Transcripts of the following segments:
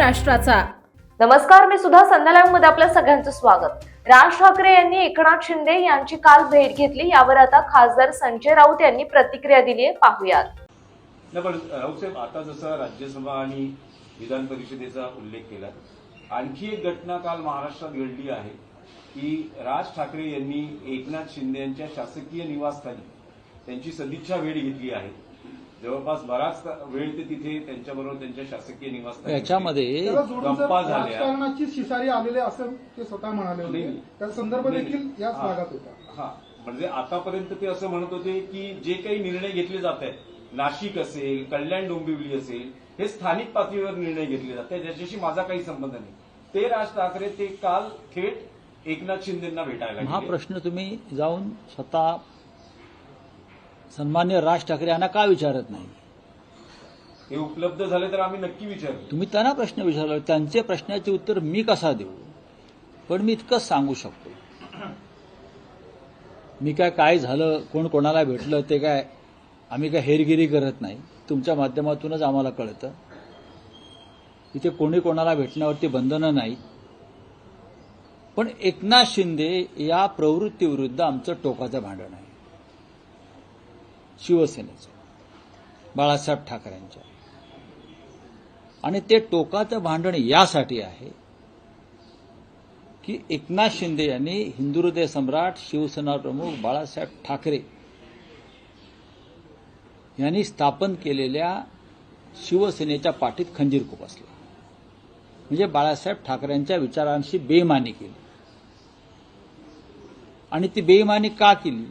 महाराष्ट्राचा. नमस्कार, मी सुद्धा संध्या मध्ये आपल्या सगळ्यांचं स्वागत. राज ठाकरे यांनी एकनाथ शिंदे यांची काल भेट घेतली. यावर आता खासदार संजय राऊत यांनी प्रतिक्रिया दिली आहे, पाहूयात. पण राऊत साहेब, आता जसं राज्यसभा आणि विधान परिषदेचा उल्लेख केला, आणखी एक घटना काल महाराष्ट्रात घडली आहे की राज ठाकरे यांनी एकनाथ शिंदे यांच्या शासकीय निवासस्थानी त्यांची सदिच्छा भेट घेतली आहे. जवळपास बराच वेळ ते तिथे त्यांच्याबरोबर त्यांच्या शासकीय निवासस्थानी याच्यामध्ये गप्पा झाल्या. राजकारणाची शिसारी आलेले असं ते स्वतः म्हणाले होते. त्या संदर्भ देखील याच भागात होता. हा, म्हणजे आतापर्यंत ते असं म्हणत होते की जे काही निर्णय घेतले जात आहेत, नाशिक असेल, कल्याण डोंबिवली असेल, हे स्थानिक पातळीवर निर्णय घेतले जातात, ज्याच्याशी माझा काही संबंध नाही. ते राज ठाकरे ते काल थेट एकनाथ शिंदेंना भेटायला गेले. हा प्रश्न तुम्ही जाऊन स्वतः सन्मान्य राज ठाकरे यांना का विचारत नाही? हे उपलब्ध झाले तर आम्ही नक्की विचारू. तुम्ही त्यांना प्रश्न विचारला, त्यांचे प्रश्नाचे उत्तर मी कसा देऊ? पण मी इतकंच सांगू शकतो, मी काय झालं, कोण कोणाला भेटलं ते काय आम्ही काय हेरगिरी करत नाही. तुमच्या माध्यमातूनच आम्हाला कळतं. इथे कोणी कोणाला भेटण्यावरती बंधनं नाही. पण एकनाथ शिंदे या प्रवृत्तीविरुद्ध आमचं टोकाचं भांडण आहे, शिवसेनेचं, बाळासाहेब ठाकरेंच्या. आणि ते टोकाचं भांडण यासाठी आहे की एकनाथ शिंदे यांनी हिंदू हृदय सम्राट, शिवसेना प्रमुख बाळासाहेब ठाकरे यांनी स्थापन केलेल्या शिवसेनेच्या पाठीत खंजीर खुपसला. म्हणजे बाळासाहेब ठाकरेंच्या विचारांशी बेईमानी केली. आणि ती बेईमानी का केली?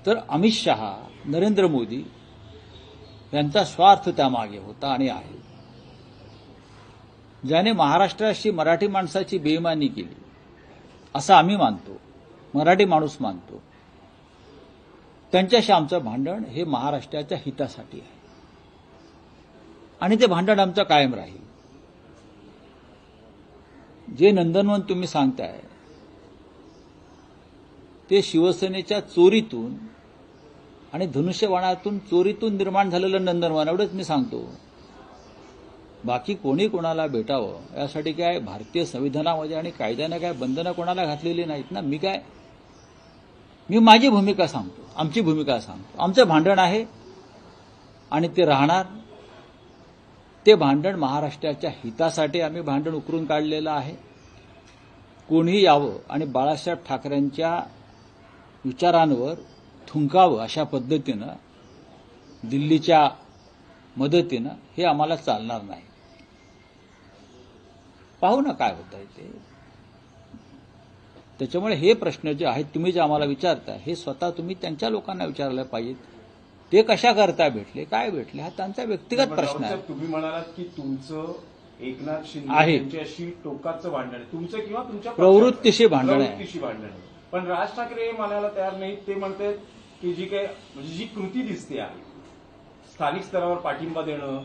तर अमित शहा, नरेंद्र मोदी यांचा स्वार्थ त्यामागे होता आणि आहे. ज्याने महाराष्ट्राशी मराठी माणसाची बेईमानी केली असं आम्ही मानतो, मराठी माणूस मानतो, त्यांच्याशी आमचं भांडण हे महाराष्ट्राच्या हितासाठी आहे. आणि ते भांडण आमचं कायम राहील. जे नंदनवन तुम्ही सांगताय ते शिवसेनेच्या चोरीतून आणि धनुष्यबाणातून चोरीतून निर्माण झालेलं नंदनवन, एवढंच मी सांगतो. बाकी कोणी कोणाला भेटावं यासाठी काय भारतीय संविधानामध्ये आणि कायद्याने काय बंधनं कोणाला घातलेली नाहीत ना. मी माझी भूमिका सांगतो, आमची भूमिका सांगतो. आमचं भांडण आहे आणि ते राहणार. ते भांडण महाराष्ट्राच्या हितासाठी आम्ही भांडण उकरून काढलेलं आहे. कोणीही यावं आणि बाळासाहेब ठाकरेंच्या विचारांवर थुंकावं अशा पद्धतीनं, दिल्लीच्या मदतीनं, हे आम्हाला चालणार नाही. पाहू ना काय होत आहे ते. त्याच्यामुळे हे प्रश्न जे आहेत तुम्ही जे आम्हाला विचारता, हे स्वतः तुम्ही त्यांच्या लोकांना विचारायला पाहिजेत. ते कशा करता भेटले, काय भेटले, हा त्यांचा व्यक्तिगत प्रश्न आहे. तुम्ही म्हणालात की तुमचं एकनाथ शिंदे आहे यांच्याशी टोकाचं भांडण आहे, तुमचं किंवा तुमच्या प्रवृत्तीशी भांडण आहे. प्रवृत्तीशी भांडण आहे. पण राज ठाकरे हे म्हणायला तयार नाहीत. ते म्हणतात की जी काय म्हणजे जी कृती दिसते आहे, स्थानिक स्तरावर पाठिंबा देणं,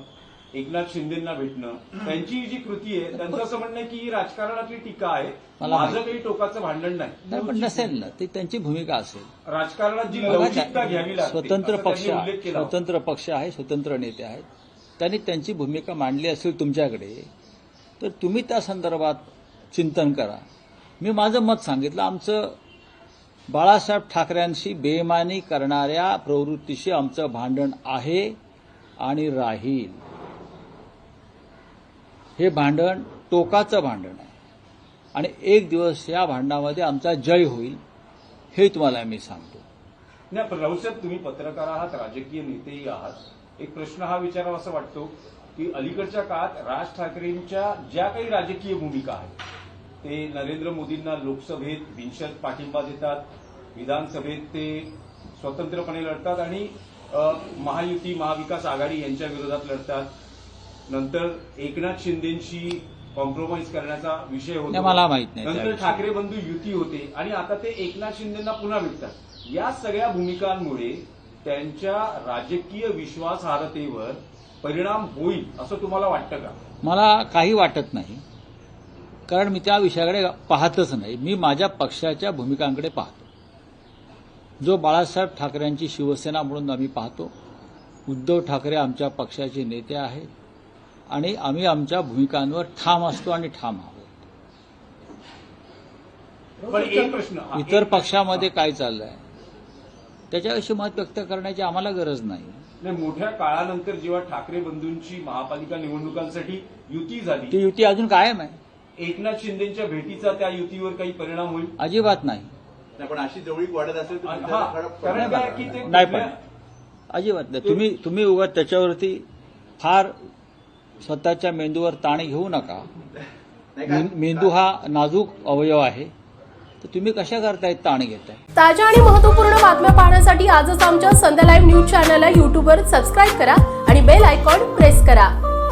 एकनाथ शिंदेंना भेटणं, त्यांची जी कृती आहे, त्यांचं असं म्हणणं आहे की ही राजकारणातली टीका आहे, माझं काही टोकाचं भांडण नाही. पण नसेल ना, ती त्यांची भूमिका असेल. राजकारणात जी लवचिकता घ्यावी लागते, स्वतंत्र पक्ष, उल्लेख केला. स्वतंत्र पक्ष आहे, स्वतंत्र नेते आहेत. त्यांनी त्यांची भूमिका मांडली असेल तुमच्याकडे, तर तुम्ही त्या संदर्भात चिंतन करा. मी माझं मत सांगितलं. आमचं बाळासाहेब ठाकरेंशी बेईमानी करणाऱ्या प्रवृत्तीशी आमचं भांडण आहे आणि राहील. हे भांडण टोकाचं भांडण आहे आणि एक दिवस या भांडणामध्ये आमचा जय होईल, हे तुम्हाला मी सांगतो. नाही, पण राऊत साहेब, तुम्ही पत्रकार आहात, राजकीय नेतेही आहात. एक प्रश्न हा विचारावा असं वाटतो की अलीकडच्या काळात राज ठाकरेंच्या ज्या काही राजकीय भूमिका आहेत, ते नरेंद्र मोदींना लोकसभेत बिनशर्त पाठिंबा देतात, विधानसभेत ते स्वतंत्रपणे लढतात आणि महायुती, महाविकास आघाडी यांच्या विरोधात लढतात. नंतर एकनाथ शिंदेशी कॉम्प्रोमाइज करण्याचा विषय होतो, मला माहित नाही. नंतर ठाकरे बंधू युती होते आणि आता ते एकनाथ शिंदेंना पुन्हा भेटतात. या सगळ्या भूमिकांमुळे त्यांच्या राजकीय विश्वासार्हतेवर परिणाम होईल असं तुम्हाला वाटतं का? मला काही वाटत नाही, कारण मी त्या विषयाकडे पाहतच नाही. मी माझ्या पक्षाच्या भूमिकांकडे पाहतो. जो बाळासाहेब ठाकरेंची शिवसेना म्हणून आम्ही पाहतो. उद्धव ठाकरे आमच्या पक्षाचे नेते आहेत. आणि आम्ही आमच्या भूमिकांवर ठाम असतो आणि ठाम आहोत. पण एक प्रश्न इतर पक्षामध्ये काय चाललंय त्याच्याविषयी मत व्यक्त करण्याची आम्हाला गरज नाही. नाही, मोठ्या काळानंतर जेव्हा ठाकरे बंधूंची महापालिका निवडणुकांसाठी युती झाली, ती युती अजून कायम आहे. एकनाथ शिंदेच्या भेटीचा त्या युतीवर काही परिणाम होईल? अजिबात नाही. नाही, पण अशी जवळीक वाढत असेल तर हा, तुमच्याला खडक कारण काय की ते नाही पण अजिबात नाही. तुम्ही उगाच त्याच्यावरती फार स्वतःच्या मेंदूवर ताण घेऊ नका. नाही का? मेंदू हा नाजूक अवयव आहे, तर तुम्ही कशा करताय ताण घेताय. ताज्या आणि महत्त्वपूर्ण बातम्या पाहण्यासाठी आजच आमच्या संध्या लाईव्ह न्यूज चॅनलला यूट्यूबवर सबस्क्राईब करा आणि बेल आयकॉन प्रेस करा.